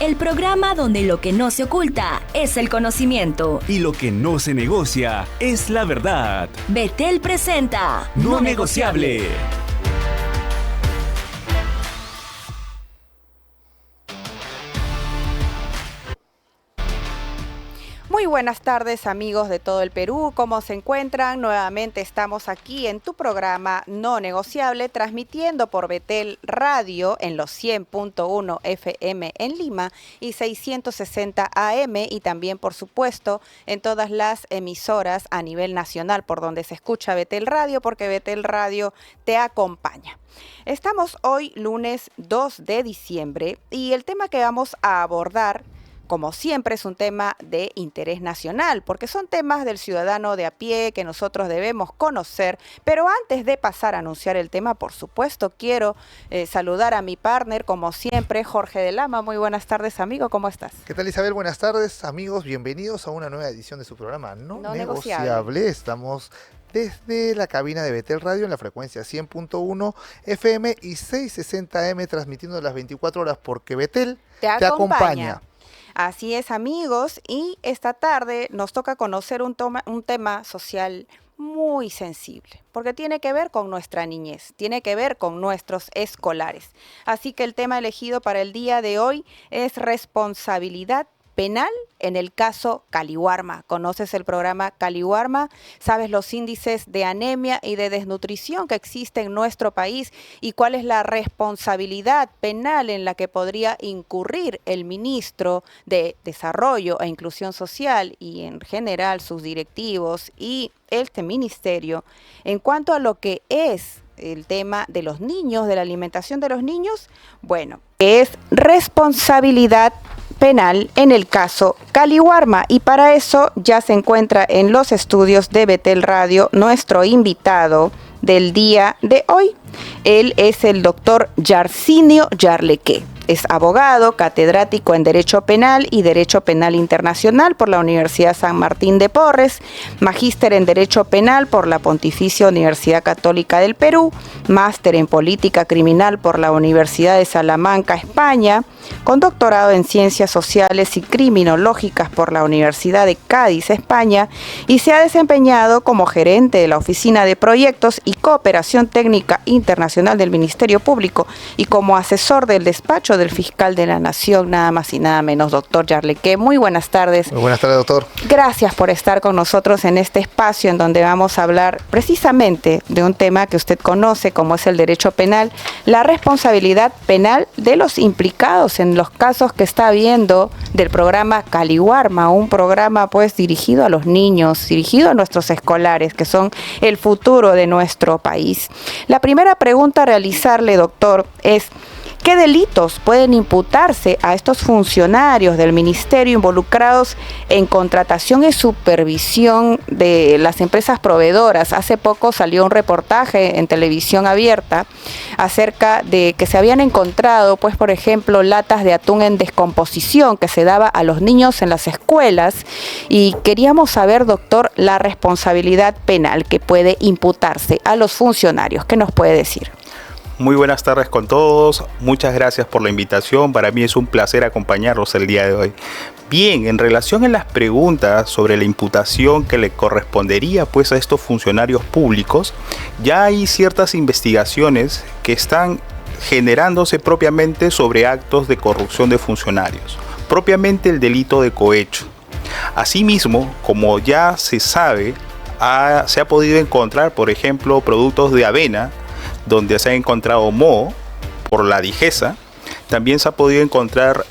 el programa donde lo que no se oculta es el conocimiento y lo que no se negocia es la verdad. Betel presenta No Negociable. Muy buenas tardes, amigos de todo el Perú. ¿Cómo se encuentran? Nuevamente estamos aquí en tu programa No Negociable, transmitiendo por Betel Radio en los 100.1 FM en Lima y 660 AM, y también, por supuesto, en todas las emisoras a nivel nacional por donde se escucha Betel Radio, porque Betel Radio te acompaña. Estamos hoy lunes 2 de diciembre y el tema que vamos a abordar, como siempre, es un tema de interés nacional, porque son temas del ciudadano de a pie que nosotros debemos conocer. Pero antes de pasar a anunciar el tema, por supuesto, quiero saludar a mi partner, como siempre, Jorge de Lama. Muy buenas tardes, amigo, ¿cómo estás? ¿Qué tal, Isabel? Buenas tardes, amigos. Bienvenidos a una nueva edición de su programa No Negociable. Estamos desde la cabina de Betel Radio en la frecuencia 100.1 FM y 660 AM, transmitiendo las 24 horas porque Betel te acompaña. Así es, amigos, y esta tarde nos toca conocer un tema social muy sensible, porque tiene que ver con nuestra niñez, tiene que ver con nuestros escolares. Así que el tema elegido para el día de hoy es responsabilidad penal en el caso Caliwarma. ¿Conoces el programa Caliwarma? ¿Sabes los índices de anemia y de desnutrición que existen en nuestro país? ¿Y cuál es la responsabilidad penal en la que podría incurrir el ministro de Desarrollo e Inclusión Social y en general sus directivos y este ministerio en cuanto a lo que es el tema de los niños, de la alimentación de los niños? Bueno, es responsabilidad penal en el caso Caliwarma, y para eso ya se encuentra en los estudios de Betel Radio nuestro invitado del día de hoy. Él es el doctor Yarcinio Yarlequé. Es abogado, catedrático en Derecho Penal y Derecho Penal Internacional por la Universidad San Martín de Porres, magíster en Derecho Penal por la Pontificia Universidad Católica del Perú, máster en Política Criminal por la Universidad de Salamanca, España, con doctorado en Ciencias Sociales y Criminológicas por la Universidad de Cádiz, España, y se ha desempeñado como gerente de la Oficina de Proyectos y Cooperación Técnica Internacional del Ministerio Público y como asesor del despacho del Fiscal de la Nación, nada más y nada menos, doctor Yarlequé. Muy buenas tardes. Muy buenas tardes, doctor. Gracias por estar con nosotros en este espacio en donde vamos a hablar precisamente de un tema que usted conoce, como es el derecho penal, la responsabilidad penal de los implicados en los casos que está habiendo del programa Caliwarma, un programa pues dirigido a los niños, dirigido a nuestros escolares, que son el futuro de nuestro país. La primera pregunta a realizarle, doctor, es: ¿qué delitos pueden imputarse a estos funcionarios del ministerio involucrados en contratación y supervisión de las empresas proveedoras? Hace poco salió un reportaje en televisión abierta acerca de que se habían encontrado, pues, por ejemplo, latas de atún en descomposición que se daba a los niños en las escuelas, y queríamos saber, doctor, la responsabilidad penal que puede imputarse a los funcionarios. ¿Qué nos puede decir? Muy buenas tardes con todos, muchas gracias por la invitación, para mí es un placer acompañarlos el día de hoy. Bien, en relación a las preguntas sobre la imputación que le correspondería pues a estos funcionarios públicos, ya hay ciertas investigaciones que están generándose propiamente sobre actos de corrupción de funcionarios, propiamente el delito de cohecho. Asimismo, como ya se sabe, se ha podido encontrar, por ejemplo, productos de avena, donde se ha encontrado moho por la DIGESA. También se ha podido encontrar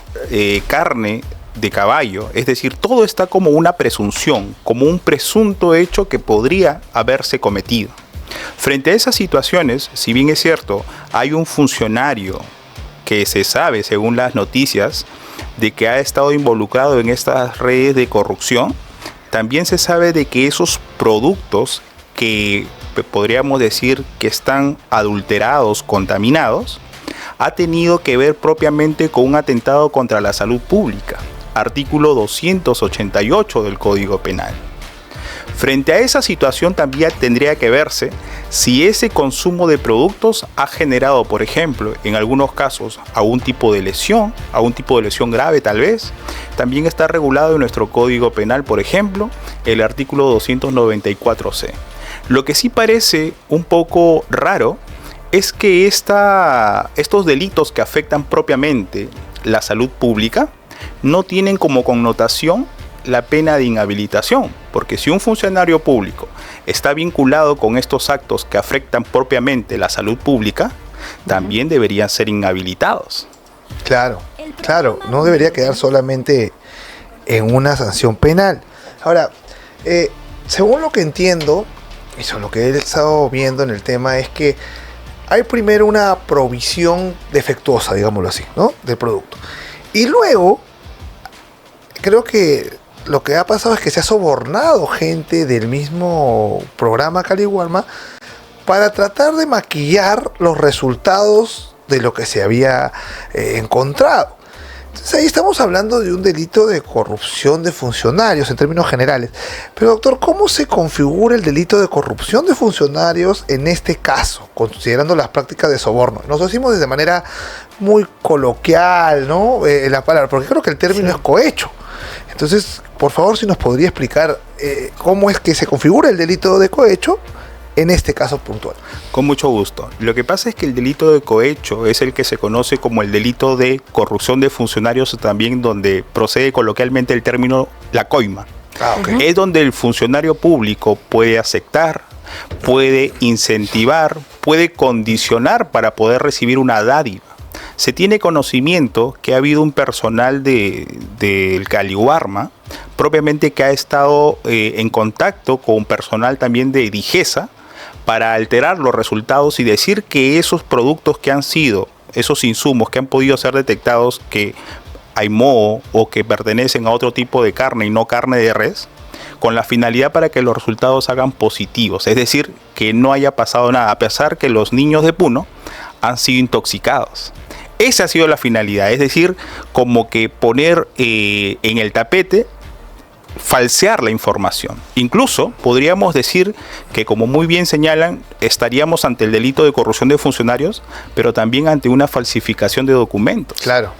carne de caballo. Es decir, todo está como una presunción, como un presunto hecho que podría haberse cometido. Frente a esas situaciones, si bien es cierto, hay un funcionario que se sabe, según las noticias, de que ha estado involucrado en estas redes de corrupción, también se sabe de que esos productos que podríamos decir que están adulterados, contaminados, ha tenido que ver propiamente con un atentado contra la salud pública, artículo 288 del Código Penal. Frente a esa situación también tendría que verse si ese consumo de productos ha generado, por ejemplo, en algunos casos, algún tipo de lesión grave tal vez. También está regulado en nuestro Código Penal, por ejemplo, el artículo 294C. Lo que sí parece un poco raro es que estos delitos que afectan propiamente la salud pública no tienen como connotación la pena de inhabilitación, porque si un funcionario público está vinculado con estos actos que afectan propiamente la salud pública, también deberían ser inhabilitados. Claro, no debería quedar solamente en una sanción penal. Ahora, según lo que entiendo, y sobre lo que he estado viendo en el tema, es que hay primero una provisión defectuosa, digámoslo así, ¿no?, del producto. Y luego, creo que lo que ha pasado es que se ha sobornado gente del mismo programa Caliwarma para tratar de maquillar los resultados de lo que se había encontrado. Entonces ahí estamos hablando de un delito de corrupción de funcionarios en términos generales. Pero doctor, ¿cómo se configura el delito de corrupción de funcionarios en este caso, considerando las prácticas de soborno? Nos lo decimos de manera muy coloquial, ¿no? La palabra, porque creo que el término es cohecho. Entonces, por favor, si nos podría explicar cómo es que se configura el delito de cohecho en este caso puntual. Con mucho gusto. Lo que pasa es que el delito de cohecho es el que se conoce como el delito de corrupción de funcionarios, también donde procede coloquialmente el término la coima. Okay. Es donde el funcionario público puede aceptar, puede incentivar, puede condicionar para poder recibir una dádiva. Se tiene conocimiento que ha habido un personal del Caliwarma propiamente que ha estado en contacto con personal también de Digesa para alterar los resultados y decir que esos productos que han sido, esos insumos que han podido ser detectados que hay moho o que pertenecen a otro tipo de carne y no carne de res, con la finalidad para que los resultados hagan positivos, es decir, que no haya pasado nada, a pesar que los niños de Puno han sido intoxicados. Esa ha sido la finalidad, es decir, como que poner en el tapete, falsear la información. Incluso podríamos decir que, como muy bien señalan, estaríamos ante el delito de corrupción de funcionarios, pero también ante una falsificación de documentos. Claro,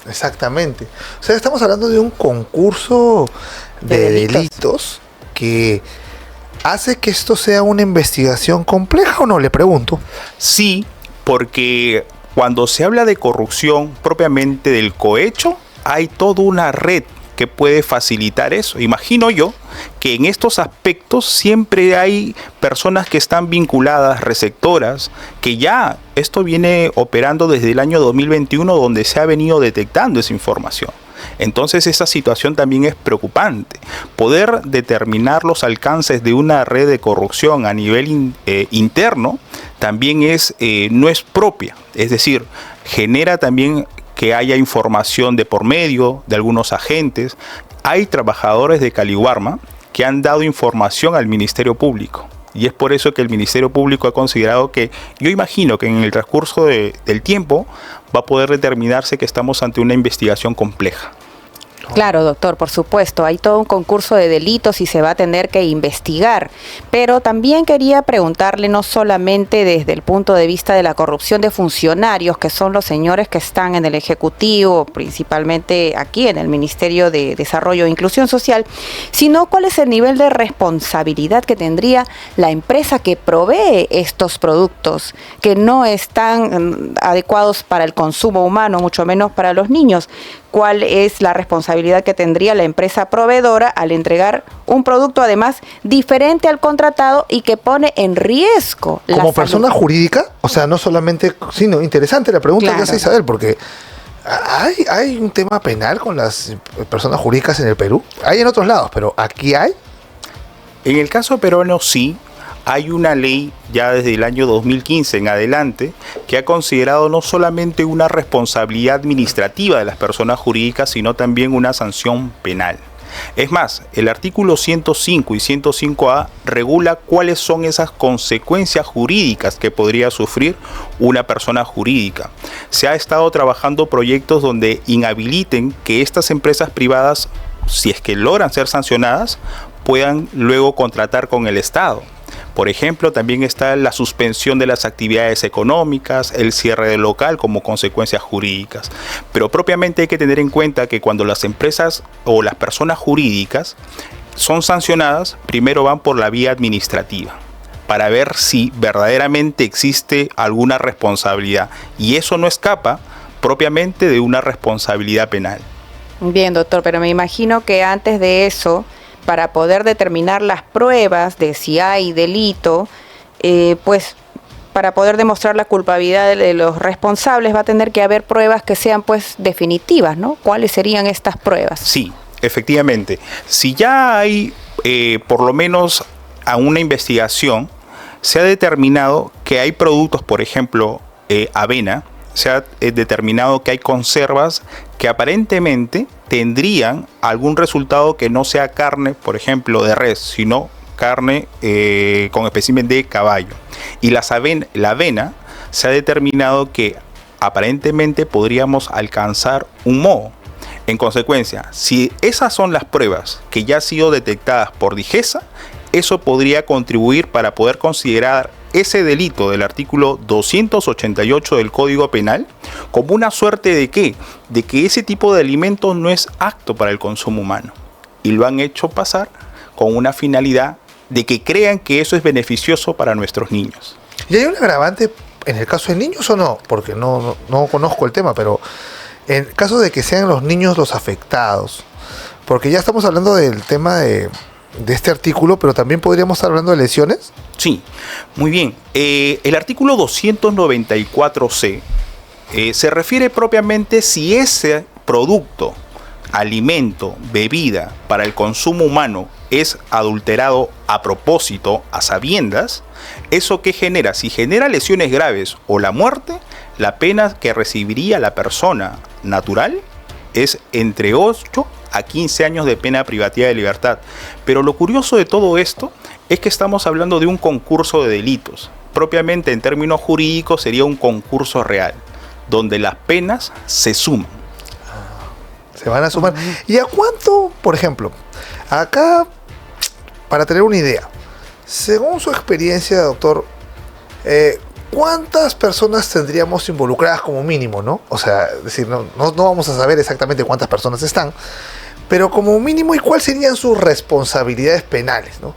exactamente. O sea, estamos hablando de un concurso de delitos que hace que esto sea una investigación compleja, ¿o no? Le pregunto. Sí, porque cuando se habla de corrupción propiamente del cohecho, hay toda una red que puede facilitar eso. Imagino yo que en estos aspectos siempre hay personas que están vinculadas, receptoras, que ya esto viene operando desde el año 2021, donde se ha venido detectando esa información. Entonces esa situación también es preocupante. Poder determinar los alcances de una red de corrupción a nivel interno también no es propia. Es decir, genera también que haya información de por medio de algunos agentes. Hay trabajadores de Caliwarma que han dado información al Ministerio Público. Y es por eso que el Ministerio Público ha considerado que, yo imagino que en el transcurso del tiempo va a poder determinarse que estamos ante una investigación compleja. Claro, doctor, por supuesto, hay todo un concurso de delitos y se va a tener que investigar, pero también quería preguntarle, no solamente desde el punto de vista de la corrupción de funcionarios, que son los señores que están en el Ejecutivo, principalmente aquí en el Ministerio de Desarrollo e Inclusión Social, sino cuál es el nivel de responsabilidad que tendría la empresa que provee estos productos, que no están adecuados para el consumo humano, mucho menos para los niños. ¿Cuál es la responsabilidad que tendría la empresa proveedora al entregar un producto además diferente al contratado y que pone en riesgo la salud? Como persona jurídica, o sea, no solamente, sino interesante la pregunta que hace Isabel, porque ¿hay un tema penal con las personas jurídicas en el Perú? Hay en otros lados, pero ¿aquí hay? En el caso peruano sí. Hay una ley ya desde el año 2015 en adelante que ha considerado no solamente una responsabilidad administrativa de las personas jurídicas, sino también una sanción penal. Es más, el artículo 105 y 105A regula cuáles son esas consecuencias jurídicas que podría sufrir una persona jurídica. Se ha estado trabajando proyectos donde inhabiliten que estas empresas privadas, si es que logran ser sancionadas, puedan luego contratar con el Estado. Por ejemplo, también está la suspensión de las actividades económicas, el cierre del local como consecuencias jurídicas. Pero propiamente hay que tener en cuenta que cuando las empresas o las personas jurídicas son sancionadas, primero van por la vía administrativa, para ver si verdaderamente existe alguna responsabilidad. Y eso no escapa propiamente de una responsabilidad penal. Bien, doctor, pero me imagino que antes de eso, para poder determinar las pruebas de si hay delito, pues para poder demostrar la culpabilidad de los responsables va a tener que haber pruebas que sean pues definitivas, ¿no? ¿Cuáles serían estas pruebas? Sí, efectivamente. Si ya hay por lo menos a una investigación, se ha determinado que hay productos, por ejemplo, avena, se ha determinado que hay conservas que aparentemente tendrían algún resultado que no sea carne, por ejemplo, de res, sino carne con espécimen de caballo. Y la avena se ha determinado que aparentemente podríamos alcanzar un moho. En consecuencia, si esas son las pruebas que ya han sido detectadas por DIGESA, eso podría contribuir para poder considerar ese delito del artículo 288 del Código Penal como una suerte de ¿qué? De que ese tipo de alimentos no es apto para el consumo humano. Y lo han hecho pasar con una finalidad de que crean que eso es beneficioso para nuestros niños. ¿Y hay un agravante en el caso de niños o no? Porque no conozco el tema, pero en caso de que sean los niños los afectados, porque ya estamos hablando del tema de este artículo, pero también podríamos estar hablando de lesiones. Sí, muy bien. El artículo 294C se refiere propiamente si ese producto, alimento, bebida para el consumo humano es adulterado a propósito, a sabiendas. ¿Eso qué genera? Si genera lesiones graves o la muerte, la pena que recibiría la persona natural es entre 8 a 15 años de pena privativa de libertad. Pero lo curioso de todo esto es que estamos hablando de un concurso de delitos. Propiamente en términos jurídicos sería un concurso real, donde las penas se suman. Se van a sumar. ¿Y a cuánto, por ejemplo, acá, para tener una idea, según su experiencia, doctor, ¿cuántas personas tendríamos involucradas como mínimo, no? O sea, es decir, no vamos a saber exactamente cuántas personas están, pero como mínimo, ¿y cuáles serían sus responsabilidades penales, no?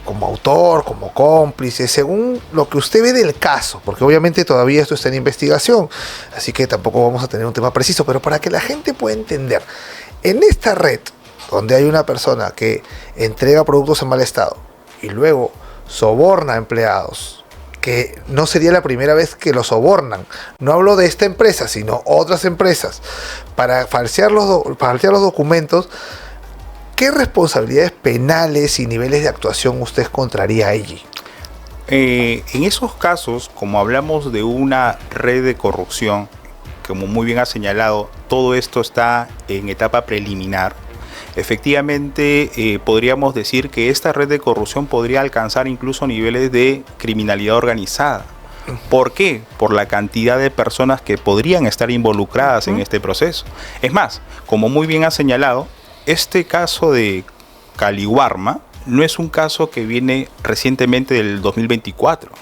Como autor, como cómplice, según lo que usted ve del caso, porque obviamente todavía esto está en investigación, así que tampoco vamos a tener un tema preciso, pero para que la gente pueda entender, en esta red, donde hay una persona que entrega productos en mal estado y luego soborna a empleados, que no sería la primera vez que lo sobornan, no hablo de esta empresa, sino otras empresas, para falsear los documentos, ¿qué responsabilidades penales y niveles de actuación usted encontraría allí? En esos casos, como hablamos de una red de corrupción, como muy bien ha señalado, todo esto está en etapa preliminar. Efectivamente, podríamos decir que esta red de corrupción podría alcanzar incluso niveles de criminalidad organizada. ¿Por qué? Por la cantidad de personas que podrían estar involucradas en este proceso. Es más, como muy bien ha señalado, este caso de Caliwarma no es un caso que viene recientemente del 2024.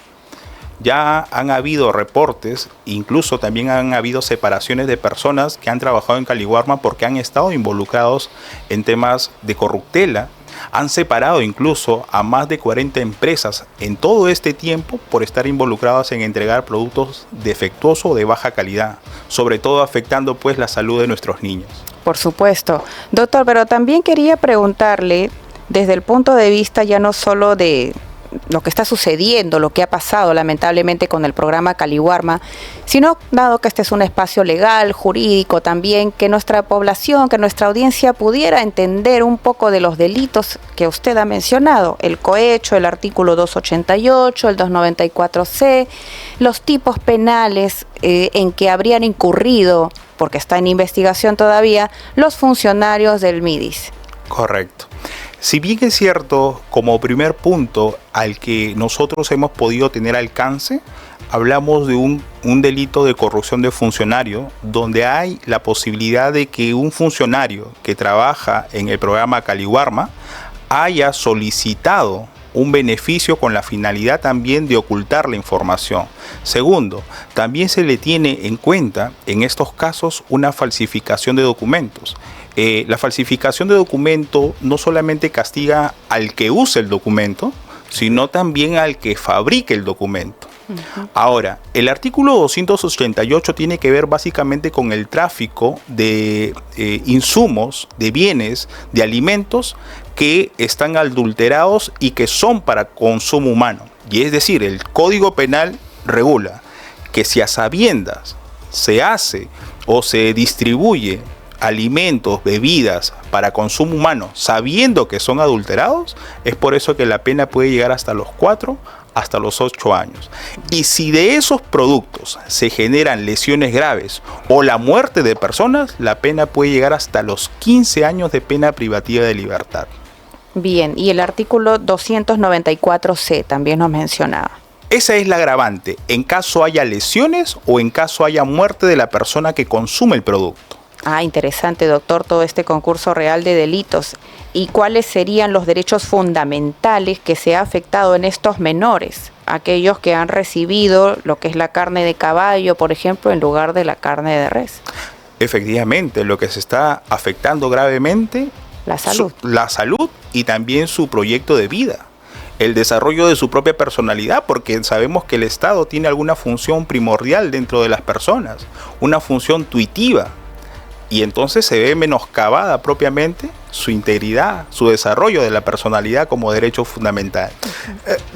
Ya han habido reportes, incluso también han habido separaciones de personas que han trabajado en Caliwarma porque han estado involucrados en temas de corruptela. Han separado incluso a más de 40 empresas en todo este tiempo por estar involucradas en entregar productos defectuosos o de baja calidad, sobre todo afectando pues la salud de nuestros niños. Por supuesto. Doctor, pero también quería preguntarle desde el punto de vista ya no solo de lo que está sucediendo, lo que ha pasado lamentablemente con el programa Caliwarma, sino dado que este es un espacio legal, jurídico también, que nuestra población, que nuestra audiencia pudiera entender un poco de los delitos que usted ha mencionado, el cohecho, el artículo 288, el 294C, los tipos penales en que habrían incurrido, porque está en investigación todavía, los funcionarios del MIDIS. Correcto. Si bien es cierto, como primer punto al que nosotros hemos podido tener alcance, hablamos de un delito de corrupción de funcionario, donde hay la posibilidad de que un funcionario que trabaja en el programa Caliwarma haya solicitado un beneficio con la finalidad también de ocultar la información. Segundo, también se le tiene en cuenta en estos casos una falsificación de documentos. La falsificación de documento no solamente castiga al que use el documento, sino también al que fabrique el documento. Ahora, el artículo 288 tiene que ver básicamente con el tráfico de insumos, de bienes, de alimentos que están adulterados y que son para consumo humano. Y es decir, el Código Penal regula que si a sabiendas se hace o se distribuye alimentos, bebidas para consumo humano sabiendo que son adulterados, es por eso que la pena puede llegar hasta los 4 hasta los 8 años. Y si de esos productos se generan lesiones graves o la muerte de personas, la pena puede llegar hasta los 15 años de pena privativa de libertad. Bien, y el artículo 294C también nos mencionaba. Esa es la agravante, en caso haya lesiones o en caso haya muerte de la persona que consume el producto. Ah, interesante, doctor, todo este concurso real de delitos. ¿Y cuáles serían los derechos fundamentales que se ha afectado en estos menores? Aquellos que han recibido lo que es la carne de caballo, por ejemplo, en lugar de la carne de res. Efectivamente, lo que se está afectando gravemente, la salud. La salud y también su proyecto de vida. El desarrollo de su propia personalidad, porque sabemos que el Estado tiene alguna función primordial dentro de las personas, una función tuitiva. Y entonces se ve menoscabada propiamente su integridad, su desarrollo de la personalidad como derecho fundamental.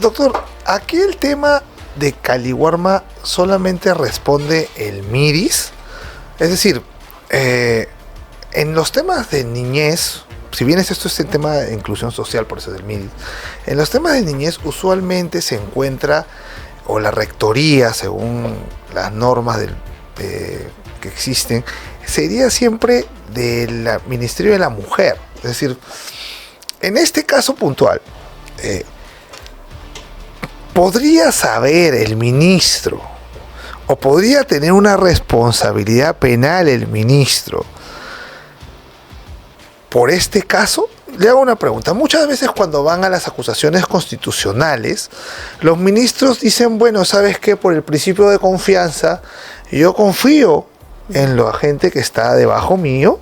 Doctor, ¿aquí el tema de Caliwarma solamente responde el MIDIS? Es decir, en los temas de niñez, si bien esto es el tema de inclusión social, por eso es del MIDIS, en los temas de niñez usualmente se encuentra, o la rectoría, según las normas que existen, sería siempre del Ministerio de la Mujer. Es decir, en este caso puntual, ¿podría saber el ministro o podría tener una responsabilidad penal el ministro por este caso? Le hago una pregunta. Muchas veces cuando van a las acusaciones constitucionales, los ministros dicen, bueno, ¿sabes qué? Por el principio de confianza, yo confío en la gente que está debajo mío,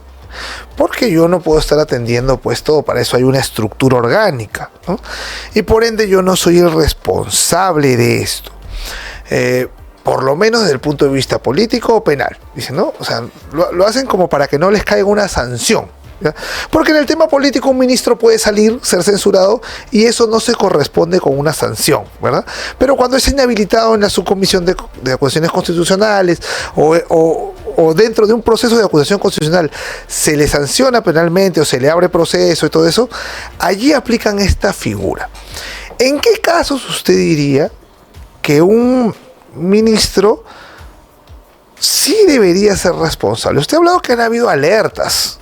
porque yo no puedo estar atendiendo pues todo, para eso hay una estructura orgánica, ¿no? Y por ende yo no soy el responsable de esto, por lo menos desde el punto de vista político o penal, dicen, ¿no? O sea, lo hacen como para que no les caiga una sanción, ¿ya? Porque en el tema político un ministro puede salir, ser censurado, y eso no se corresponde con una sanción, ¿verdad? Pero cuando es inhabilitado en la subcomisión de acusaciones constitucionales o dentro de un proceso de acusación constitucional se le sanciona penalmente o se le abre proceso y todo eso, allí aplican esta figura. ¿En qué casos usted diría que un ministro sí debería ser responsable? Usted ha hablado que han habido alertas,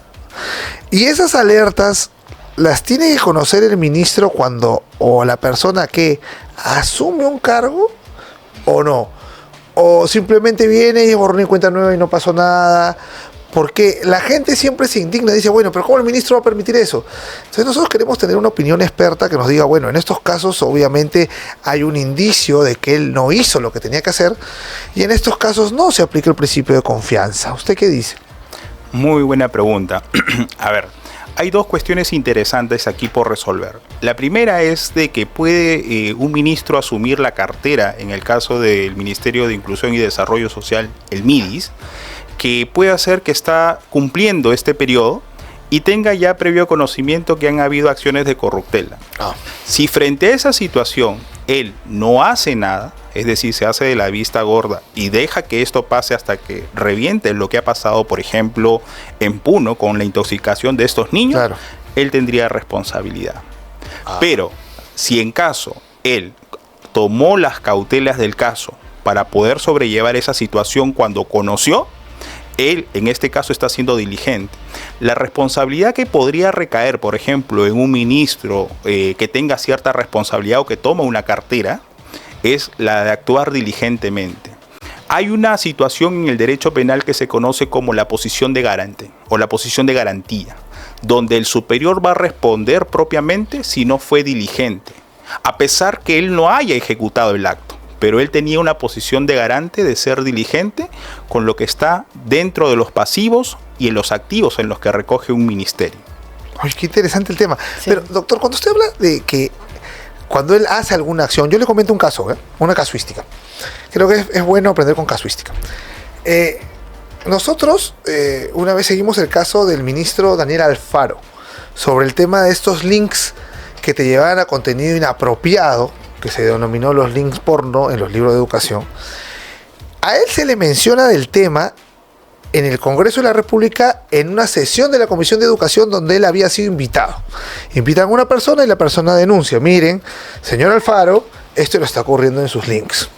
y esas alertas las tiene que conocer el ministro cuando, o la persona que asume un cargo, o no. O simplemente viene y borró una cuenta nueva y no pasó nada. Porque la gente siempre se indigna, dice, bueno, pero ¿cómo el ministro va a permitir eso? Entonces nosotros queremos tener una opinión experta que nos diga, bueno, en estos casos obviamente hay un indicio de que él no hizo lo que tenía que hacer, y en estos casos no se aplica el principio de confianza. ¿Usted qué dice? Muy buena pregunta. A ver, hay dos cuestiones interesantes aquí por resolver. La primera es de que puede un ministro asumir la cartera, en el caso del Ministerio de Inclusión y Desarrollo Social, el MIDIS, que puede hacer que está cumpliendo este periodo y tenga ya previo conocimiento que han habido acciones de corruptela. Si frente a esa situación él no hace nada, es decir, se hace de la vista gorda y deja que esto pase hasta que reviente lo que ha pasado, por ejemplo, en Puno con la intoxicación de estos niños, claro, él tendría responsabilidad. Pero si en caso él tomó las cautelas del caso para poder sobrellevar esa situación cuando conoció, él en este caso está siendo diligente. La responsabilidad que podría recaer, por ejemplo, en un ministro que tenga cierta responsabilidad o que toma una cartera, es la de actuar diligentemente. Hay una situación en el derecho penal que se conoce como la posición de garante o la posición de garantía, donde el superior va a responder propiamente si no fue diligente. a pesar que él no haya ejecutado el acto. Pero él tenía una posición de garante de ser diligente con lo que está dentro de los pasivos y en los activos en los que recoge un ministerio. Ay, qué interesante el tema. Sí. Pero, doctor, cuando usted habla de que cuando él hace alguna acción, yo le comento un caso, una casuística. Creo que es bueno aprender con casuística. Nosotros una vez seguimos el caso del ministro Daniel Alfaro sobre el tema de estos links que te llevaban a contenido inapropiado, que se denominó los links porno en los libros de educación. A él se le menciona del tema en el Congreso de la República en una sesión de la Comisión de Educación donde él había sido invitado. Invitan a una persona y la persona denuncia: miren, señor Alfaro, esto lo está ocurriendo en sus links.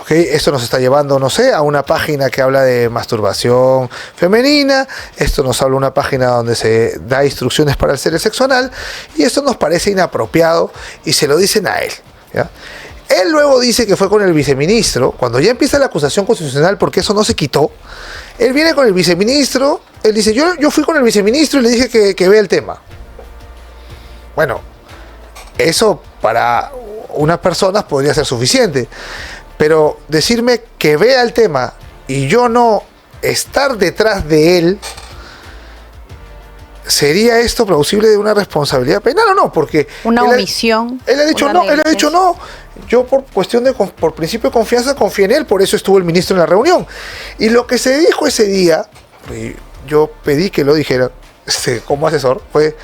Esto nos está llevando, no sé, a una página que habla de masturbación femenina, esto nos habla de una página donde se da instrucciones para el sexo anal, y esto nos parece inapropiado, y se lo dicen a él, ¿ya? Él luego dice que fue con el viceministro, cuando ya empieza la acusación constitucional, porque eso no se quitó. Él viene con el viceministro, él dice, yo fui con el viceministro y le dije que vea el tema. Bueno, eso para unas personas podría ser suficiente, pero decirme que vea el tema y yo no estar detrás de él, ¿sería esto plausible de una responsabilidad penal o no? Porque una omisión. Él ha dicho no. Yo por principio de confianza confié en él, por eso estuvo el ministro en la reunión. Y lo que se dijo ese día, yo pedí que lo dijera como asesor, fue,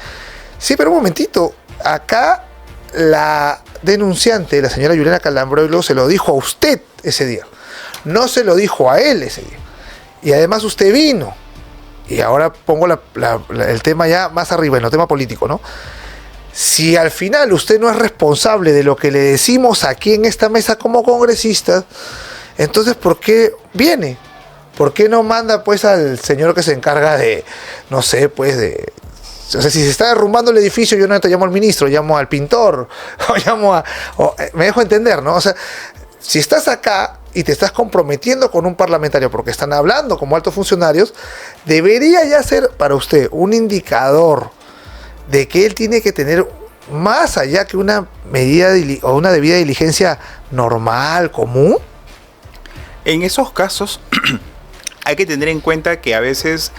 sí, pero un momentito, acá la denunciante, la señora Juliana Calambroilo, se lo dijo a usted ese día, no se lo dijo a él ese día. Y además usted vino. Y ahora pongo el tema ya más arriba, en el tema político, ¿no? Si al final usted no es responsable de lo que le decimos aquí en esta mesa como congresistas, entonces ¿por qué viene? ¿Por qué no manda pues al señor que se encarga de, no sé, pues de... O sea, si se está derrumbando el edificio, yo no te llamo al ministro, llamo al pintor, me dejo entender, ¿no? O sea, si estás acá y te estás comprometiendo con un parlamentario porque están hablando como altos funcionarios, debería ya ser para usted un indicador de que él tiene que tener más allá que una medida o una debida diligencia normal, común. En esos casos hay que tener en cuenta que a veces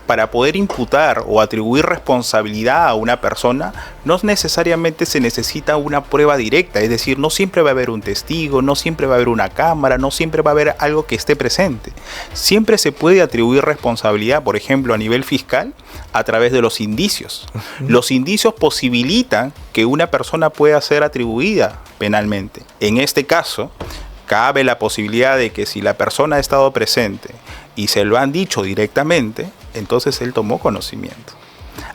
para poder imputar o atribuir responsabilidad a una persona no necesariamente se necesita una prueba directa, es decir, no siempre va a haber un testigo, no siempre va a haber una cámara, no siempre va a haber algo que esté presente. Siempre se puede atribuir responsabilidad, por ejemplo, a nivel fiscal, a través de los indicios. Los indicios posibilitan que una persona pueda ser atribuida penalmente. En este caso, cabe la posibilidad de que si la persona ha estado presente y se lo han dicho directamente, entonces él tomó conocimiento.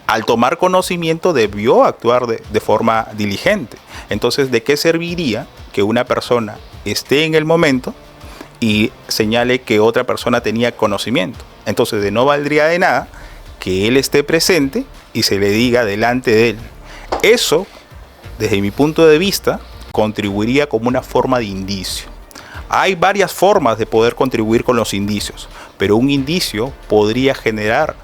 Al tomar conocimiento debió actuar de forma diligente. Entonces, ¿de qué serviría que una persona esté en el momento y señale que otra persona tenía conocimiento? Entonces, de no valdría de nada que él esté presente y se le diga delante de él. Eso, desde mi punto de vista, contribuiría como una forma de indicio. Hay varias formas de poder contribuir con los indicios, pero un indicio podría generar,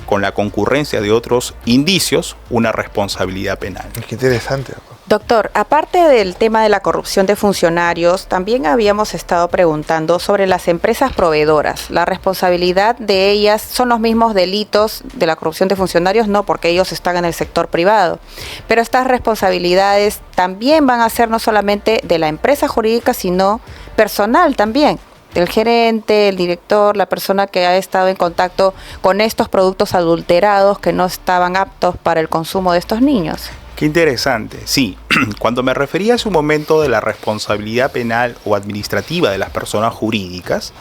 con la concurrencia de otros indicios, una responsabilidad penal. Qué interesante. Doctor, aparte del tema de la corrupción de funcionarios, también habíamos estado preguntando sobre las empresas proveedoras. ¿La responsabilidad de ellas son los mismos delitos de la corrupción de funcionarios? No, porque ellos están en el sector privado. Pero estas responsabilidades también van a ser no solamente de la empresa jurídica, sino personal también. El gerente, el director, la persona que ha estado en contacto con estos productos adulterados que no estaban aptos para el consumo de estos niños. Qué interesante. Sí, cuando me refería hace un momento de la responsabilidad penal o administrativa de las personas jurídicas,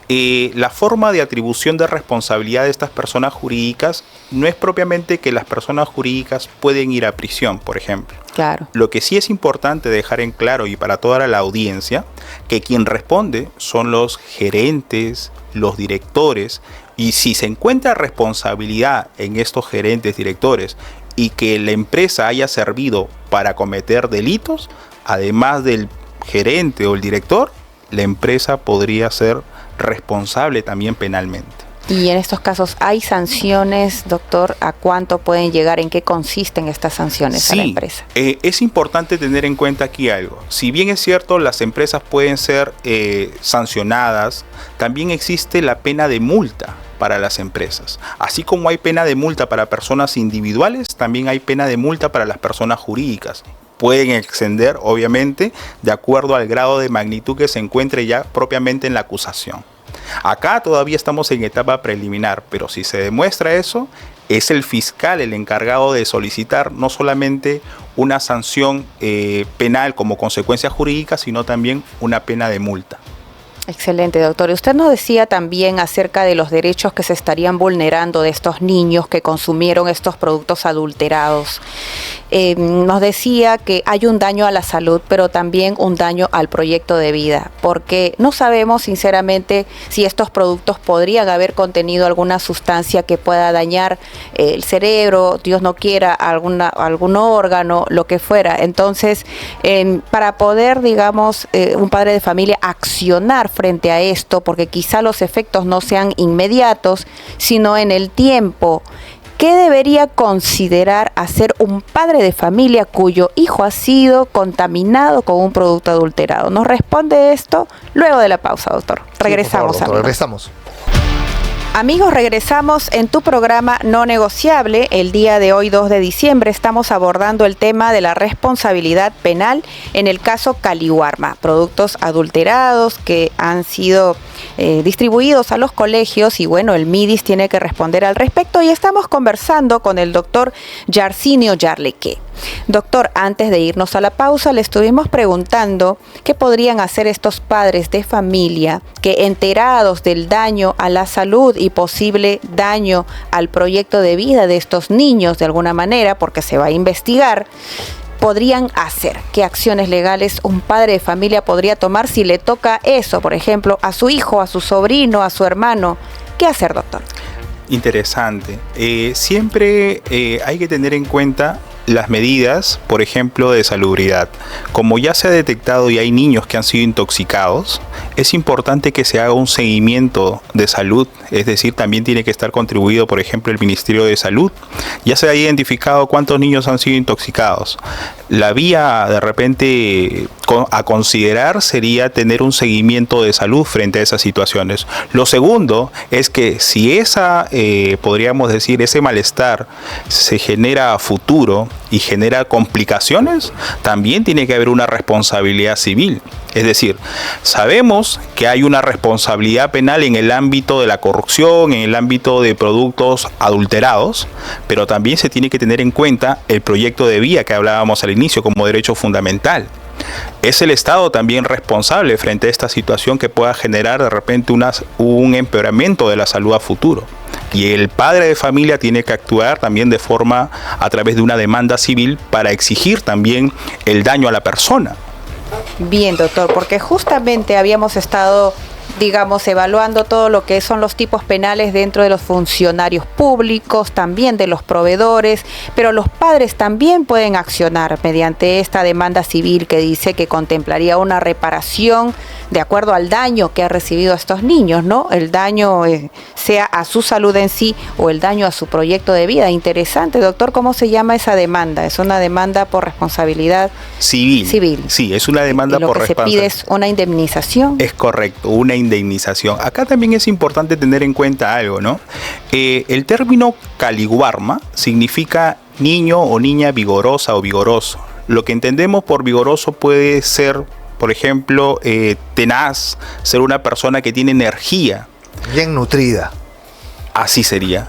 la forma de atribución de responsabilidad de estas personas jurídicas no es propiamente que las personas jurídicas pueden ir a prisión, por ejemplo. Claro. Lo que sí es importante dejar en claro y para toda la audiencia, que quien responde son los gerentes, los directores, y si se encuentra responsabilidad en estos gerentes, directores, y que la empresa haya servido para cometer delitos, además del gerente o el director, la empresa podría ser responsable también penalmente. Y en estos casos, ¿hay sanciones, doctor? ¿A cuánto pueden llegar? ¿En qué consisten estas sanciones a la empresa? Es importante tener en cuenta aquí algo. Si bien es cierto, las empresas pueden ser sancionadas, también existe la pena de multa para las empresas. Así como hay pena de multa para personas individuales, también hay pena de multa para las personas jurídicas. Pueden extender, obviamente, de acuerdo al grado de magnitud que se encuentre ya propiamente en la acusación. Acá todavía estamos en etapa preliminar, pero si se demuestra eso, es el fiscal el encargado de solicitar no solamente una sanción penal como consecuencia jurídica, sino también una pena de multa. Excelente, doctor. Y usted nos decía también acerca de los derechos que se estarían vulnerando de estos niños que consumieron estos productos adulterados. Nos decía que hay un daño a la salud, pero también un daño al proyecto de vida, porque no sabemos sinceramente si estos productos podrían haber contenido alguna sustancia que pueda dañar el cerebro, Dios no quiera, algún órgano, lo que fuera. Entonces, para poder, digamos, un padre de familia accionar frente a esto, porque quizá los efectos no sean inmediatos, sino en el tiempo, ¿qué debería considerar hacer un padre de familia cuyo hijo ha sido contaminado con un producto adulterado? Nos responde esto luego de la pausa, doctor. Regresamos. Sí, por favor, doctor, regresamos. Amigos, regresamos en tu programa No Negociable. El día de hoy, 2 de diciembre, estamos abordando el tema de la responsabilidad penal en el caso Caliwarma, productos adulterados que han sido distribuidos a los colegios y bueno, el MIDIS tiene que responder al respecto y estamos conversando con el doctor Yarcinio Yarleque. Doctor, antes de irnos a la pausa, le estuvimos preguntando qué podrían hacer estos padres de familia que, enterados del daño a la salud y posible daño al proyecto de vida de estos niños de alguna manera, porque se va a investigar, podrían hacer. ¿Qué acciones legales un padre de familia podría tomar si le toca eso, por ejemplo, a su hijo, a su sobrino, a su hermano? ¿Qué hacer, doctor? Interesante. Siempre hay que tener en cuenta las medidas, por ejemplo, de salubridad. Como ya se ha detectado y hay niños que han sido intoxicados, es importante que se haga un seguimiento de salud, es decir, también tiene que estar contribuido, por ejemplo, el Ministerio de Salud. Ya se ha identificado cuántos niños han sido intoxicados. La vía, de repente, a considerar sería tener un seguimiento de salud frente a esas situaciones. Lo segundo es que si podríamos decir, ese malestar se genera a futuro y genera complicaciones, también tiene que haber una responsabilidad civil. Es decir, sabemos que hay una responsabilidad penal en el ámbito de la corrupción, en el ámbito de productos adulterados, pero también se tiene que tener en cuenta el proyecto de vida que hablábamos al inicio como derecho fundamental. Es el Estado también responsable frente a esta situación que pueda generar de repente un empeoramiento de la salud a futuro. Y el padre de familia tiene que actuar también de forma a través de una demanda civil para exigir también el daño a la persona. Bien, doctor, porque justamente habíamos estado, digamos, evaluando todo lo que son los tipos penales dentro de los funcionarios públicos, también de los proveedores, pero los padres también pueden accionar mediante esta demanda civil que dice que contemplaría una reparación de acuerdo al daño que ha recibido estos niños, ¿no? El daño sea a su salud en sí o el daño a su proyecto de vida. Interesante, doctor, ¿cómo se llama esa demanda? ¿Es una demanda por responsabilidad civil? Sí, es una demanda por responsabilidad. Lo que se pide es una indemnización. Es correcto, una indemnización. Acá también es importante tener en cuenta algo, ¿no? El término Caliwarma significa niño o niña vigorosa o vigoroso. Lo que entendemos por vigoroso puede ser, por ejemplo, tenaz, ser una persona que tiene energía. Bien nutrida. Así sería.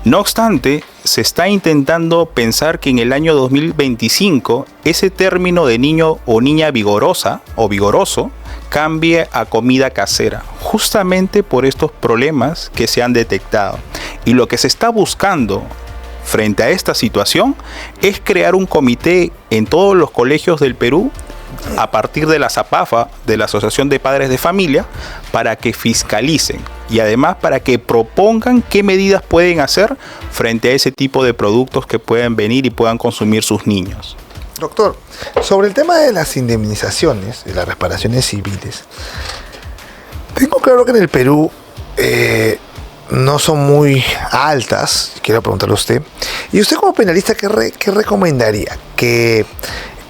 No obstante, se está intentando pensar que en el año 2025 ese término de niño o niña vigorosa o vigoroso cambie a comida casera, justamente por estos problemas que se han detectado. Y lo que se está buscando frente a esta situación es crear un comité en todos los colegios del Perú a partir de la ZAPAFA, de la Asociación de Padres de Familia, para que fiscalicen y además para que propongan qué medidas pueden hacer frente a ese tipo de productos que pueden venir y puedan consumir sus niños. Doctor, sobre el tema de las indemnizaciones, de las reparaciones civiles, tengo claro que en el Perú no son muy altas, quiero preguntarle a usted. Y usted como penalista, ¿qué recomendaría? ¿Que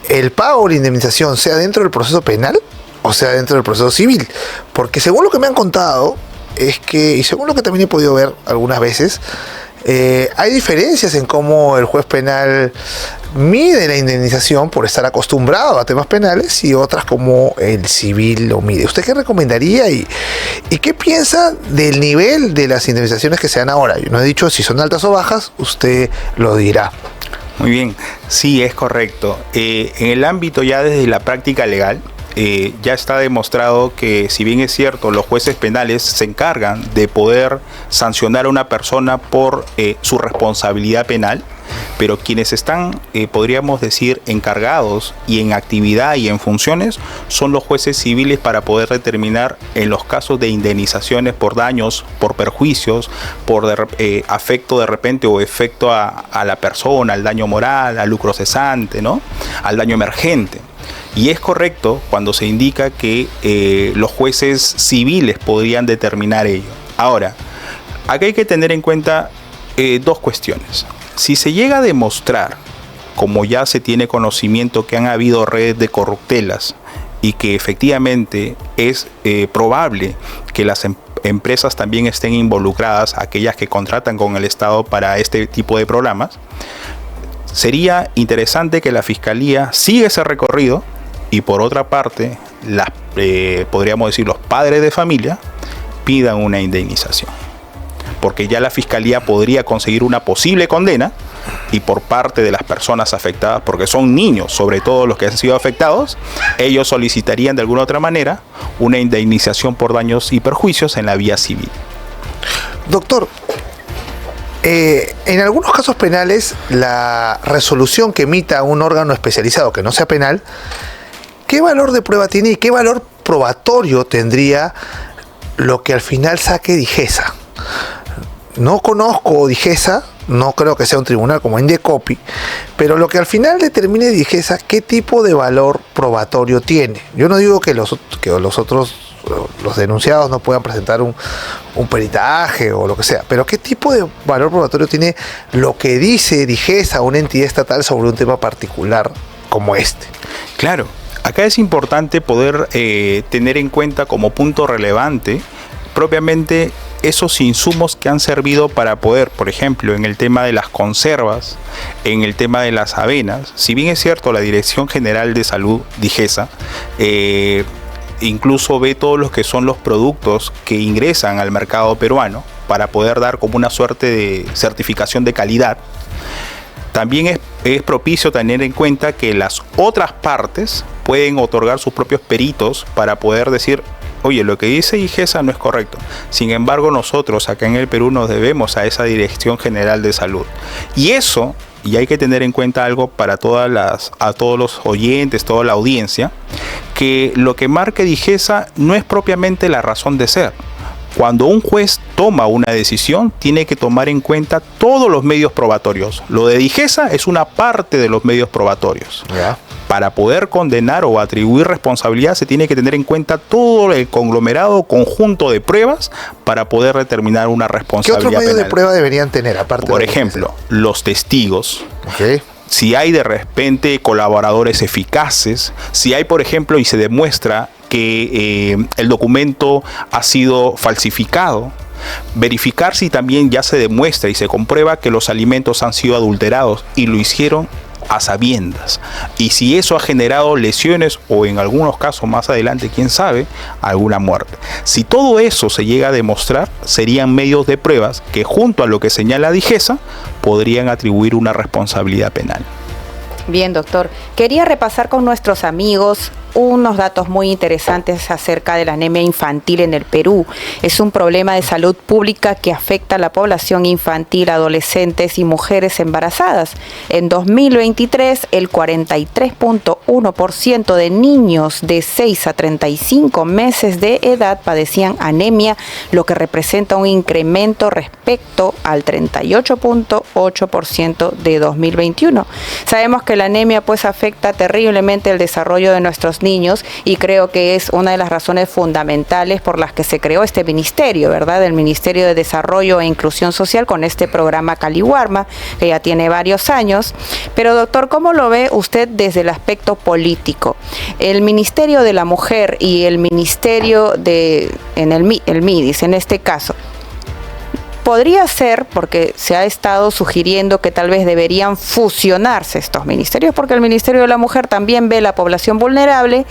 el pago o la indemnización sea dentro del proceso penal o sea dentro del proceso civil? Porque según lo que me han contado, es que, y según lo que también he podido ver algunas veces, hay diferencias en cómo el juez penal mide la indemnización por estar acostumbrado a temas penales y otras como el civil lo mide. ¿Usted qué recomendaría y qué piensa del nivel de las indemnizaciones que se dan ahora? Yo no he dicho si son altas o bajas, usted lo dirá. Muy bien, sí, es correcto. En el ámbito ya desde la práctica legal, ya está demostrado que, si bien es cierto, los jueces penales se encargan de poder sancionar a una persona por su responsabilidad penal, pero quienes están, podríamos decir, encargados y en actividad y en funciones son los jueces civiles para poder determinar en los casos de indemnizaciones por daños, por perjuicios, por afecto de repente o efecto a la persona, al daño moral, al lucro cesante, ¿no? Al daño emergente. Y es correcto cuando se indica que los jueces civiles podrían determinar ello. Ahora, acá hay que tener en cuenta dos cuestiones. Si se llega a demostrar, como ya se tiene conocimiento, que han habido redes de corruptelas y que efectivamente es probable que las empresas también estén involucradas, aquellas que contratan con el Estado para este tipo de programas, sería interesante que la Fiscalía siga ese recorrido y, por otra parte, podríamos decir, los padres de familia pidan una indemnización, porque ya la Fiscalía podría conseguir una posible condena, y por parte de las personas afectadas, porque son niños, sobre todo los que han sido afectados, ellos solicitarían de alguna otra manera una indemnización por daños y perjuicios en la vía civil. Doctor, en algunos casos penales, la resolución que emita un órgano especializado que no sea penal, ¿qué valor de prueba tiene y qué valor probatorio tendría lo que al final saque Digesa? No conozco Digesa, no creo que sea un tribunal como Indecopi, pero lo que al final determine Digesa, ¿qué tipo de valor probatorio tiene? Yo no digo que los denunciados no puedan presentar un peritaje o lo que sea, pero ¿qué tipo de valor probatorio tiene lo que dice Digesa, una entidad estatal, sobre un tema particular como este? Claro, acá es importante poder tener en cuenta como punto relevante propiamente esos insumos que han servido para poder, por ejemplo, en el tema de las conservas, en el tema de las avenas. Si bien es cierto, la Dirección General de Salud, Digesa, incluso ve todos los que son los productos que ingresan al mercado peruano para poder dar como una suerte de certificación de calidad, también es propicio tener en cuenta que las otras partes pueden otorgar sus propios peritos para poder decir: oye, lo que dice Digesa no es correcto. Sin embargo, nosotros acá en el Perú nos debemos a esa Dirección General de Salud. Y eso, y hay que tener en cuenta algo para a todos los oyentes, toda la audiencia, que lo que marque Digesa no es propiamente la razón de ser. Cuando un juez toma una decisión, tiene que tomar en cuenta todos los medios probatorios. Lo de Digesa es una parte de los medios probatorios. ¿Ya? Para poder condenar o atribuir responsabilidad, se tiene que tener en cuenta todo el conglomerado conjunto de pruebas para poder determinar una responsabilidad penal. ¿Qué otros medios de prueba deberían tener, aparte Por de ejemplo, los testigos. Okay. Si hay de repente colaboradores eficaces, si hay, por ejemplo, y se demuestra que el documento ha sido falsificado, verificar si también ya se demuestra y se comprueba que los alimentos han sido adulterados y lo hicieron a sabiendas, y si eso ha generado lesiones o, en algunos casos más adelante, quién sabe, alguna muerte. Si todo eso se llega a demostrar, serían medios de pruebas que, junto a lo que señala Digesa, podrían atribuir una responsabilidad penal. Bien, doctor. Quería repasar con nuestros amigos unos datos muy interesantes acerca de la anemia infantil en el Perú. Es un problema de salud pública que afecta a la población infantil, adolescentes y mujeres embarazadas. En 2023, el 43.1% de niños de 6 a 35 meses de edad padecían anemia, lo que representa un incremento respecto al 38.8% de 2021. Sabemos que la anemia afecta terriblemente el desarrollo de nuestros los niños, y creo que es una de las razones fundamentales por las que se creó este ministerio, ¿verdad? El Ministerio de Desarrollo e Inclusión Social, con este programa Caliwarma, que ya tiene varios años. Pero doctor, ¿cómo lo ve usted desde el aspecto político? El Ministerio de la Mujer y el Ministerio el MIDIS, en este caso, podría ser, porque se ha estado sugiriendo que tal vez deberían fusionarse estos ministerios, porque el Ministerio de la Mujer también ve la población vulnerable,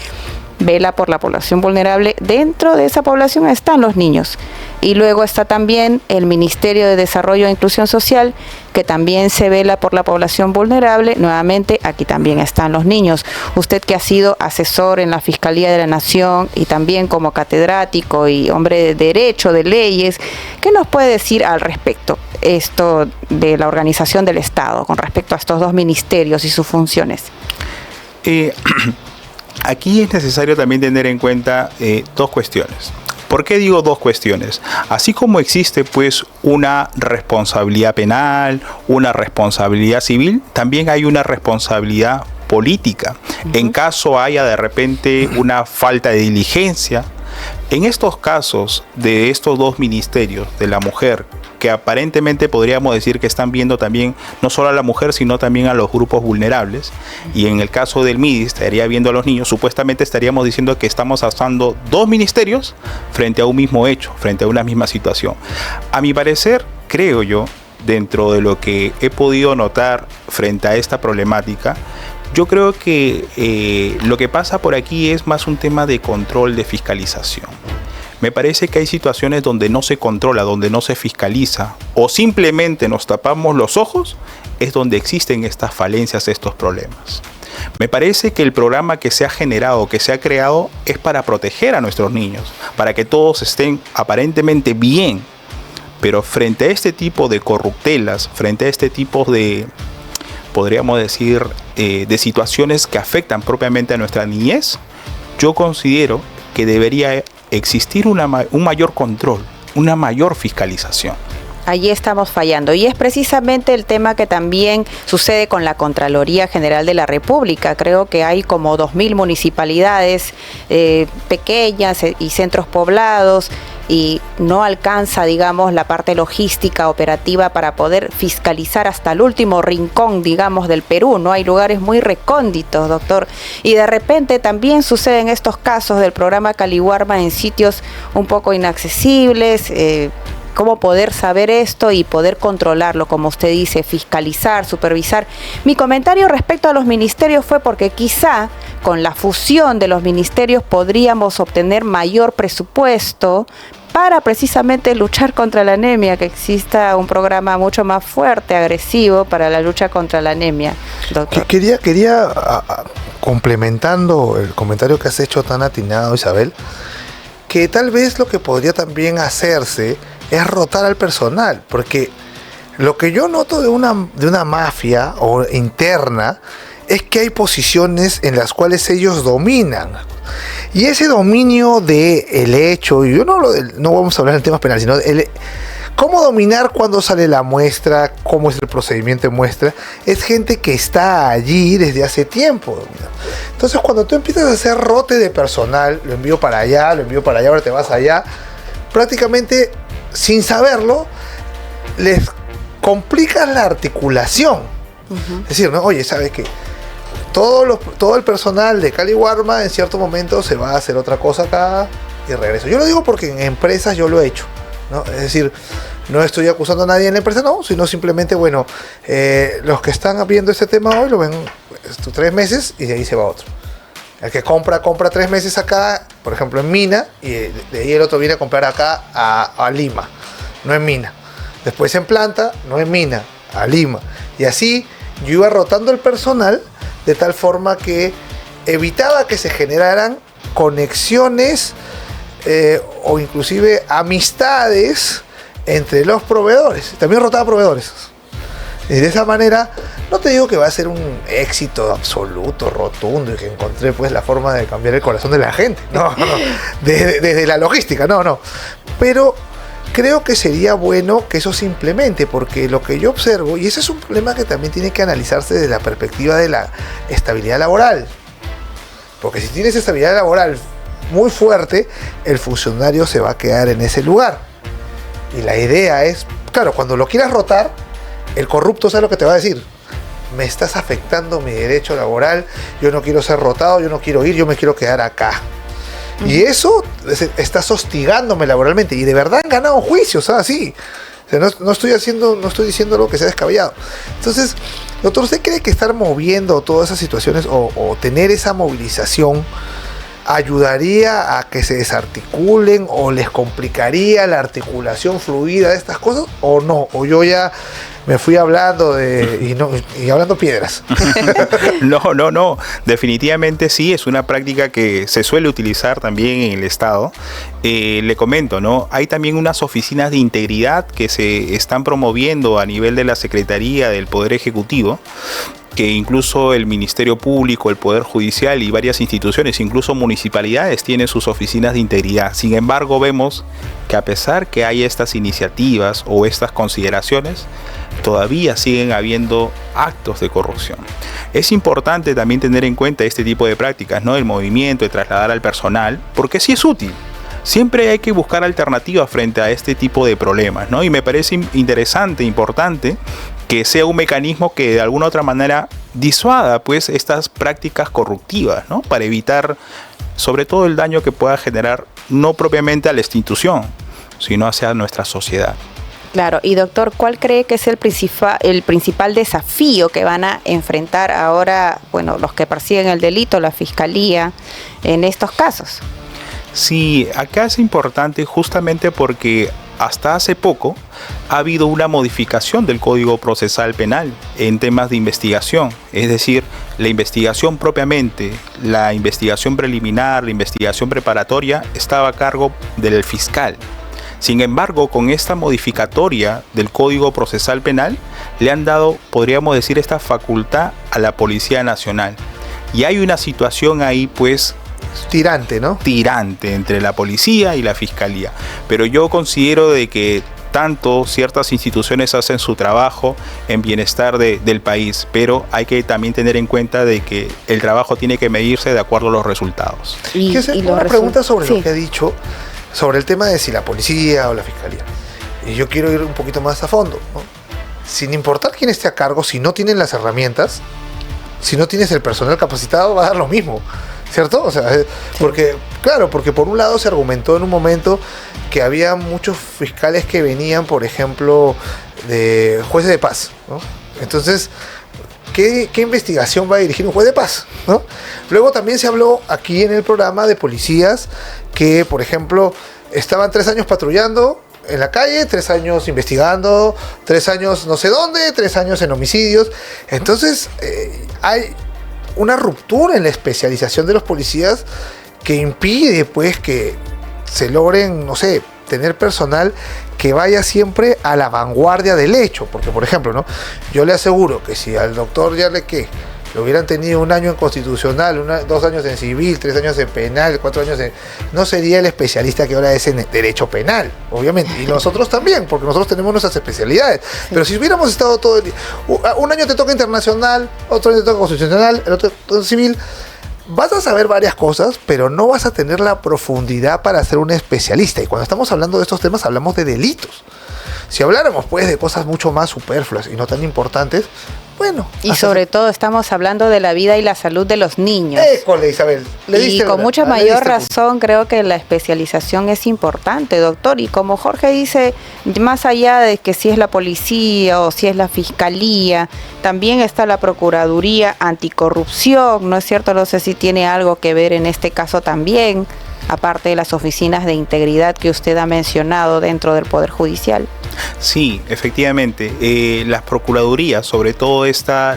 vela por la población vulnerable, dentro de esa población están los niños. Y luego está también el Ministerio de Desarrollo e Inclusión Social, que también se vela por la población vulnerable. Nuevamente, aquí también están los niños. Usted, que ha sido asesor en la Fiscalía de la Nación y también como catedrático y hombre de derecho, de leyes, ¿qué nos puede decir al respecto esto de la organización del Estado con respecto a estos dos ministerios y sus funciones? Aquí es necesario también tener en cuenta dos cuestiones. ¿Por qué digo dos cuestiones? Así como existe pues una responsabilidad penal, una responsabilidad civil, también hay una responsabilidad política. En caso haya de repente una falta de diligencia, en estos casos de estos dos ministerios, de la mujer, que aparentemente podríamos decir que están viendo también no solo a la mujer, sino también a los grupos vulnerables, y en el caso del MIDIS estaría viendo a los niños, supuestamente estaríamos diciendo que estamos usando dos ministerios frente a un mismo hecho, frente a una misma situación. A mi parecer, creo yo, dentro de lo que he podido notar frente a esta problemática, yo creo que lo que pasa por aquí es más un tema de control, de fiscalización. Me parece que hay situaciones donde no se controla, donde no se fiscaliza, o simplemente nos tapamos los ojos, es donde existen estas falencias, estos problemas. Me parece que el programa que se ha generado, que se ha creado, es para proteger a nuestros niños, para que todos estén aparentemente bien, pero frente a este tipo de corruptelas, frente a este tipo de, podríamos decir, de situaciones que afectan propiamente a nuestra niñez, yo considero que debería existir un mayor control, una mayor fiscalización. Allí estamos fallando, y es precisamente el tema que también sucede con la Contraloría General de la República. Creo que hay como 2.000 municipalidades pequeñas y centros poblados, y no alcanza, digamos, la parte logística operativa para poder fiscalizar hasta el último rincón, digamos, del Perú. No hay lugares muy recónditos, doctor. Y de repente también suceden estos casos del programa Caliwarma en sitios un poco inaccesibles. ¿Cómo poder saber esto y poder controlarlo, como usted dice, fiscalizar, supervisar? Mi comentario respecto a los ministerios fue porque quizá con la fusión de los ministerios podríamos obtener mayor presupuesto para precisamente luchar contra la anemia, que exista un programa mucho más fuerte, agresivo para la lucha contra la anemia, doctor. Quería complementando el comentario que has hecho tan atinado, Isabel, que tal vez lo que podría también hacerse es rotar al personal, porque lo que yo noto de una mafia o interna es que hay posiciones en las cuales ellos dominan. Y ese dominio del hecho, y yo no vamos a hablar en temas penales, sino cómo dominar cuando sale la muestra, cómo es el procedimiento de muestra, es gente que está allí desde hace tiempo. Entonces, cuando tú empiezas a hacer rote de personal, lo envío para allá, ahora te vas allá, prácticamente sin saberlo, les complicas la articulación. Es decir, ¿no? Oye, ¿sabes qué? Todo el personal de Caliwarma en cierto momento se va a hacer otra cosa acá y regreso. Yo lo digo porque en empresas yo lo he hecho, ¿no? Es decir, no estoy acusando a nadie en la empresa, no, sino simplemente, bueno, los que están viendo este tema hoy lo ven 3 meses y de ahí se va otro. El que compra 3 meses acá, por ejemplo en Mina, y de ahí el otro viene a comprar acá a Lima, no en Mina. Después en Planta, no en Mina, a Lima. Y así yo iba rotando el personal de tal forma que evitaba que se generaran conexiones o inclusive amistades entre los proveedores. También rotaba proveedores. Y de esa manera, no te digo que va a ser un éxito absoluto, rotundo, y que encontré pues la forma de cambiar el corazón de la gente. No. Desde la logística, no. Pero creo que sería bueno que eso se implemente, porque lo que yo observo, y ese es un problema que también tiene que analizarse desde la perspectiva de la estabilidad laboral. Porque si tienes estabilidad laboral muy fuerte, el funcionario se va a quedar en ese lugar. Y la idea es, claro, cuando lo quieras rotar, el corrupto sabe lo que te va a decir. Me estás afectando mi derecho laboral, yo no quiero ser rotado, yo no quiero ir, yo me quiero quedar acá. Y eso estás hostigándome laboralmente. Y de verdad han ganado juicios, así. O sea, no estoy diciendo algo que sea descabellado. Entonces, doctor, ¿usted cree que estar moviendo todas esas situaciones o tener esa movilización ayudaría a que se desarticulen o les complicaría la articulación fluida de estas cosas o no? O yo ya me fui hablando y hablando piedras. No, definitivamente sí, es una práctica que se suele utilizar también en el Estado. Le comento, ¿no? Hay también unas oficinas de integridad que se están promoviendo a nivel de la Secretaría del Poder Ejecutivo, que incluso el Ministerio Público, el Poder Judicial y varias instituciones, incluso municipalidades, tienen sus oficinas de integridad. Sin embargo, vemos que a pesar que hay estas iniciativas o estas consideraciones, todavía siguen habiendo actos de corrupción. Es importante también tener en cuenta este tipo de prácticas, ¿no? El movimiento de trasladar al personal, porque sí es útil. Siempre hay que buscar alternativas frente a este tipo de problemas, ¿no? Y me parece interesante, importante, que sea un mecanismo que de alguna otra manera disuada pues estas prácticas corruptivas, ¿no? Para evitar sobre todo el daño que pueda generar no propiamente a la institución, sino hacia nuestra sociedad. Claro, y doctor, ¿cuál cree que es el principal desafío que van a enfrentar ahora, bueno, los que persiguen el delito, la Fiscalía, en estos casos? Sí, acá es importante justamente porque hasta hace poco ha habido una modificación del Código Procesal Penal en temas de investigación, es decir, la investigación propiamente, la investigación preliminar, la investigación preparatoria estaba a cargo del fiscal. Sin embargo, con esta modificatoria del Código Procesal Penal, le han dado, podríamos decir, esta facultad a la Policía Nacional. Y hay una situación ahí, pues, tirante, ¿no? Tirante entre la policía y la fiscalía. Pero yo considero de que tanto ciertas instituciones hacen su trabajo en bienestar del país, pero hay que también tener en cuenta de que el trabajo tiene que medirse de acuerdo a los resultados. Y una pregunta sobre lo que ha dicho, sobre el tema de si la policía o la fiscalía. Y yo quiero ir un poquito más a fondo, ¿no? Sin importar quién esté a cargo, si no tienen las herramientas, si no tienes el personal capacitado, va a dar lo mismo, ¿cierto? O sea, porque por un lado se argumentó en un momento que había muchos fiscales que venían, por ejemplo, de jueces de paz, ¿no? Entonces, ¿qué investigación va a dirigir un juez de paz, ¿no? Luego también se habló aquí en el programa de policías que, por ejemplo, estaban 3 años patrullando en la calle, 3 años investigando, 3 años no sé dónde, 3 años en homicidios. Entonces, hay una ruptura en la especialización de los policías que impide, pues, que se logren, no sé, tener personal que vaya siempre a la vanguardia del hecho. Porque, por ejemplo, ¿no? Yo le aseguro que si al doctor Yarleque lo hubieran tenido 1 año en constitucional, 2 años en civil, 3 años en penal, 4 años en... no sería el especialista que ahora es en derecho penal, obviamente. Y nosotros también, porque nosotros tenemos nuestras especialidades. Sí. Pero si hubiéramos estado todo el día... 1 año te toca internacional, otro año te toca constitucional, el otro civil... Vas a saber varias cosas, pero no vas a tener la profundidad para ser un especialista. Y cuando estamos hablando de estos temas, hablamos de delitos. Si habláramos, pues, de cosas mucho más superfluas y no tan importantes, bueno. Y sobre todo estamos hablando de la vida y la salud de los niños. École, Isabel. Y con mucha mayor razón creo que la especialización es importante, doctor. Y como Jorge dice, más allá de que si es la policía o si es la fiscalía, también está la Procuraduría Anticorrupción, ¿no es cierto? No sé si tiene algo que ver en este caso también, aparte de las oficinas de integridad que usted ha mencionado dentro del Poder Judicial. Sí, efectivamente, las procuradurías, sobre todo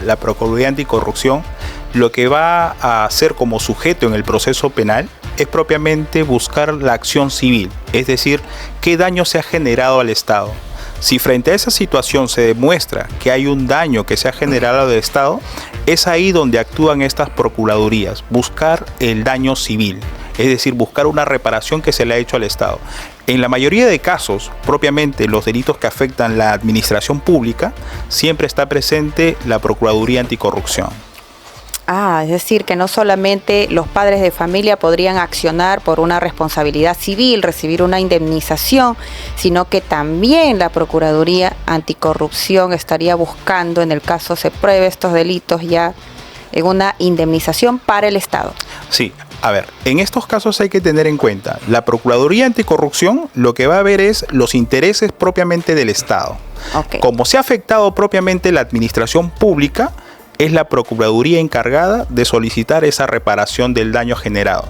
la Procuraduría Anticorrupción, lo que va a hacer como sujeto en el proceso penal es propiamente buscar la acción civil, es decir, qué daño se ha generado al Estado. Si frente a esa situación se demuestra que hay un daño que se ha generado al Estado, es ahí donde actúan estas procuradurías, buscar el daño civil, es decir, buscar una reparación que se le ha hecho al Estado. En la mayoría de casos, propiamente los delitos que afectan la administración pública, siempre está presente la Procuraduría Anticorrupción. Es decir, que no solamente los padres de familia podrían accionar por una responsabilidad civil, recibir una indemnización, sino que también la Procuraduría Anticorrupción estaría buscando, en el caso se pruebe estos delitos, ya en una indemnización para el Estado. Sí, a ver, en estos casos hay que tener en cuenta, la Procuraduría Anticorrupción lo que va a ver es los intereses propiamente del Estado. Okay. Como se ha afectado propiamente la administración pública, es la Procuraduría encargada de solicitar esa reparación del daño generado.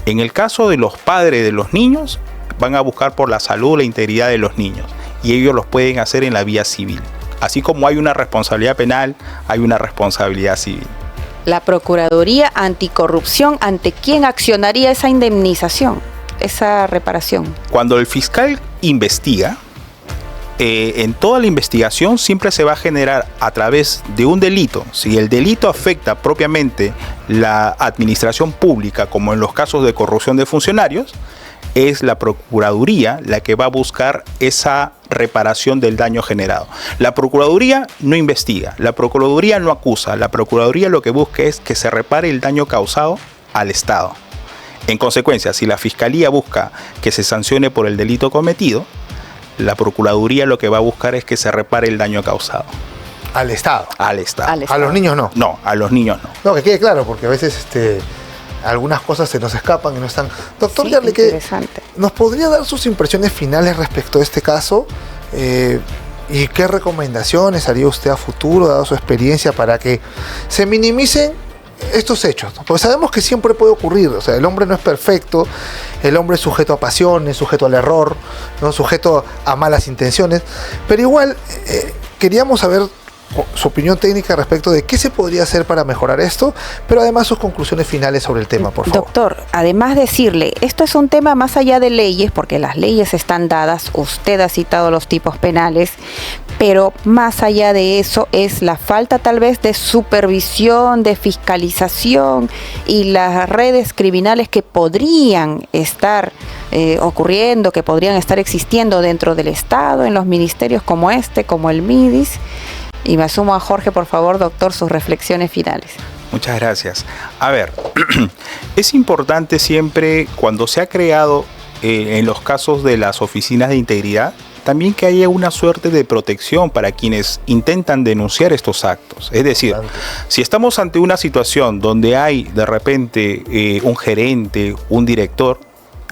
En el caso de los padres de los niños, van a buscar por la salud, la integridad de los niños, y ellos los pueden hacer en la vía civil. Así como hay una responsabilidad penal, hay una responsabilidad civil. La Procuraduría Anticorrupción, ¿ante quién accionaría esa indemnización, esa reparación? Cuando el fiscal investiga, en toda la investigación siempre se va a generar a través de un delito. Si el delito afecta propiamente la administración pública, como en los casos de corrupción de funcionarios, es la Procuraduría la que va a buscar esa reparación del daño generado. La Procuraduría no investiga, la Procuraduría no acusa, la Procuraduría lo que busca es que se repare el daño causado al Estado. En consecuencia, si la Fiscalía busca que se sancione por el delito cometido, la Procuraduría lo que va a buscar es que se repare el daño causado. Al Estado. Al Estado. A los niños no. No, a los niños no. No, que quede claro, porque a veces algunas cosas se nos escapan y no están. Doctor Sí, Yarle, interesante. ¿nos podría dar sus impresiones finales respecto a este caso? ¿Y qué recomendaciones haría usted a futuro, dado su experiencia, para que se minimicen estos hechos? Porque sabemos que siempre puede ocurrir, o sea, el hombre no es perfecto, el hombre es sujeto a pasiones, sujeto al error, ¿no? Sujeto a malas intenciones, pero igual queríamos saber su opinión técnica respecto de qué se podría hacer para mejorar esto, pero además sus conclusiones finales sobre el tema, por favor. Doctor, además decirle, esto es un tema más allá de leyes, porque las leyes están dadas, usted ha citado los tipos penales, pero más allá de eso es la falta tal vez de supervisión, de fiscalización y las redes criminales que podrían estar ocurriendo, que podrían estar existiendo dentro del Estado, en los ministerios como como el MIDIS. Y me asumo a Jorge, por favor, doctor, sus reflexiones finales. Muchas gracias. A ver, es importante siempre cuando se ha creado en los casos de las oficinas de integridad, también que haya una suerte de protección para quienes intentan denunciar estos actos. Es decir, si estamos ante una situación donde hay de repente un gerente, un director,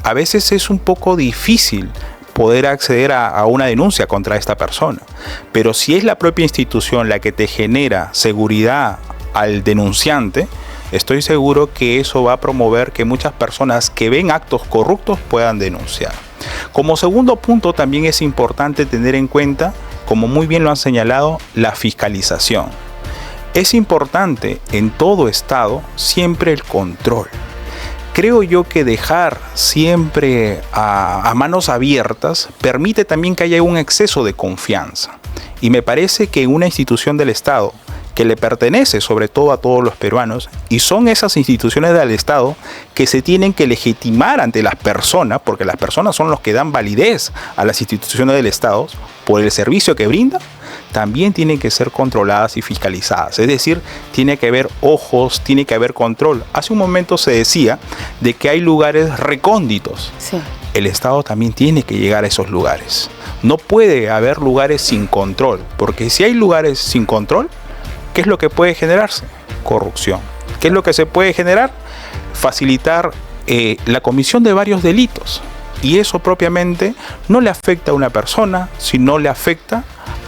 a veces es un poco difícil poder acceder a una denuncia contra esta persona. Pero si es la propia institución la que te genera seguridad al denunciante, estoy seguro que eso va a promover que muchas personas que ven actos corruptos puedan denunciar. Como segundo punto, también es importante tener en cuenta, como muy bien lo han señalado, la fiscalización. Es importante en todo estado siempre el control. Creo yo que dejar siempre a manos abiertas permite también que haya un exceso de confianza. Y me parece que una institución del Estado que le pertenece sobre todo a todos los peruanos, y son esas instituciones del Estado que se tienen que legitimar ante las personas, porque las personas son los que dan validez a las instituciones del Estado por el servicio que brindan, también tienen que ser controladas y fiscalizadas. Es decir, tiene que haber ojos, tiene que haber control. Hace un momento se decía de que hay lugares recónditos. Sí. El Estado también tiene que llegar a esos lugares. No puede haber lugares sin control, porque si hay lugares sin control, ¿qué es lo que puede generarse? Corrupción. ¿Qué es lo que se puede generar? Facilitar la comisión de varios delitos. Y eso propiamente no le afecta a una persona, sino le afecta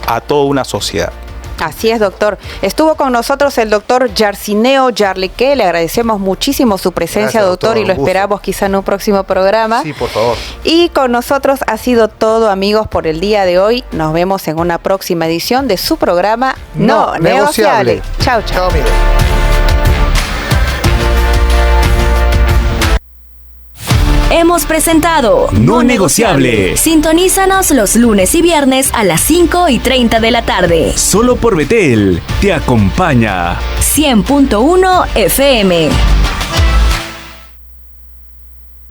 a toda una sociedad. Así es, doctor. Estuvo con nosotros el doctor Yarcineo Yarleque. Le agradecemos muchísimo su presencia, gracias, doctor, y lo esperamos quizá en un próximo programa. Sí, por favor. Y con nosotros ha sido todo, amigos, por el día de hoy. Nos vemos en una próxima edición de su programa No Negociable. Chao, chao. Chao, amigos. Hemos presentado No Negociable. Sintonízanos los lunes y viernes a las 5:30 de la tarde. Solo por Betel te acompaña. 100.1 FM.